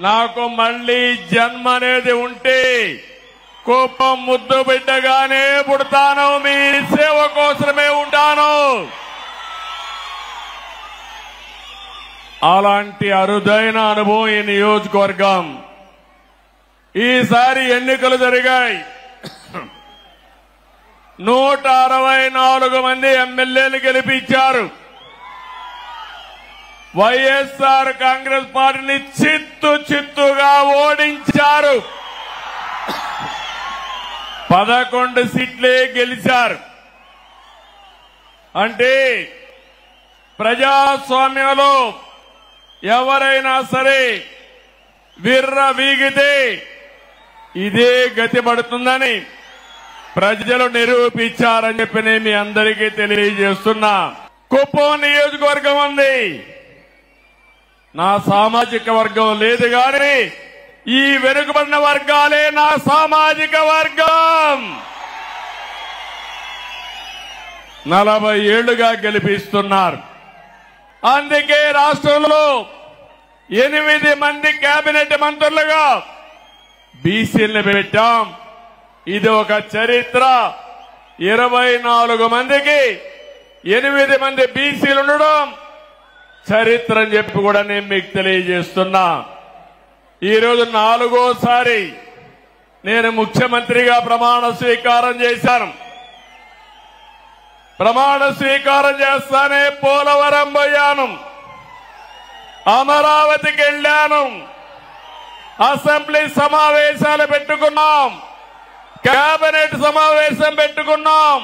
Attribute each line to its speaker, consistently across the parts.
Speaker 1: నాకు మళ్లీ జన్మ అనేది ఉంటే కుప్పం ముద్దు బిడ్డగానే పుడతాను, మీ సేవ కోసమే ఉంటాను. అలాంటి అరుదైన అనుభవం ఈ నియోజకవర్గం. ఈసారి ఎన్నికలు జరిగాయి. 164 మంది ఎమ్మెల్యేలు గెలిపించారు. వైఎస్ఆర్ కాంగ్రెస్ పార్టీని చిత్తుగా ఓడించారు. 11 సీట్లే గెలిచారు. అంటే ప్రజాస్వామ్యంలో ఎవరైనా సరే విర్రవీగితే ఇదే గతి పడుతుందని ప్రజలు నిరూపించారని చెప్పి నేను మీ అందరికీ తెలియజేస్తున్నా. కుప్పం నియోజకవర్గం ఉంది, నా సామాజిక వర్గం లేదు కానీ ఈ వెనుకబడిన వర్గాలే నా సామాజిక వర్గం. 40 ఏళ్లుగా గెలిపిస్తున్నారు. అందుకే రాష్ట్రంలో 8 మంది కేబినెట్ మంత్రులుగా బీసీలను పెట్టాం. ఇది ఒక చరిత్ర. 24 మందికి 8 మంది బీసీలు ఉండడం చరిత్ర అని చెప్పి కూడా నేను మీకు తెలియజేస్తున్నా. ఈరోజు 4వసారి నేను ముఖ్యమంత్రిగా ప్రమాణ స్వీకారం చేశాను. ప్రమాణ స్వీకారం చేస్తానే పోలవరం పోయాను, అమరావతికి వెళ్లాను, అసెంబ్లీ సమావేశాలు పెట్టుకున్నాం, కేబినెట్ సమావేశం పెట్టుకున్నాం.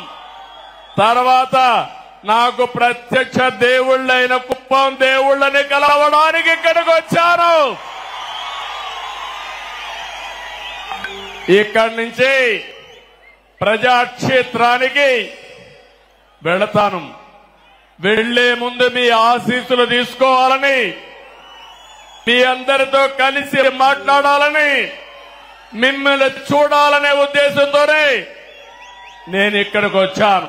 Speaker 1: తర్వాత నాకు ప్రత్యక్ష దేవుళ్ళైన కుప్పం దేవుళ్ళని కలవడానికి ఇక్కడికి వచ్చాను. ఇక్కడి నుంచి ప్రజాక్షేత్రానికి వెళతాను. వెళ్లే ముందు మీ ఆశీస్సులు తీసుకోవాలని, మీ అందరితో కలిసి మాట్లాడాలని, మిమ్మల్ని చూడాలనే ఉద్దేశంతోనే నేను ఇక్కడికి వచ్చాను.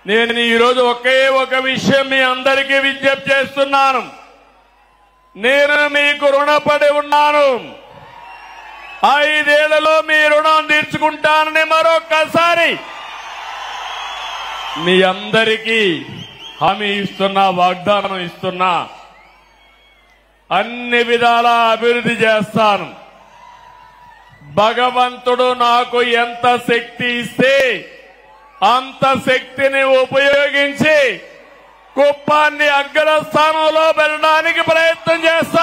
Speaker 1: నేను ఈరోజు ఒకే ఒక విషయం మీ అందరికీ విజ్ఞప్తి చేస్తున్నాను. నేను మీకు రుణపడి ఉన్నాను. 5 ఏళ్లలో మీ రుణం తీర్చుకుంటానని మరొక్కసారి మీ అందరికీ హామీ ఇస్తున్నా, వాగ్దానం ఇస్తున్నా. అన్ని విధాలా అభివృద్ధి చేస్తాను. భగవంతుడు నాకు ఎంత శక్తి ఇస్తే అంత శక్తిని ఉపయోగించి కుప్పాన్ని అగ్రస్థానంలో పెట్టడానికి ప్రయత్నం చేస్తాను.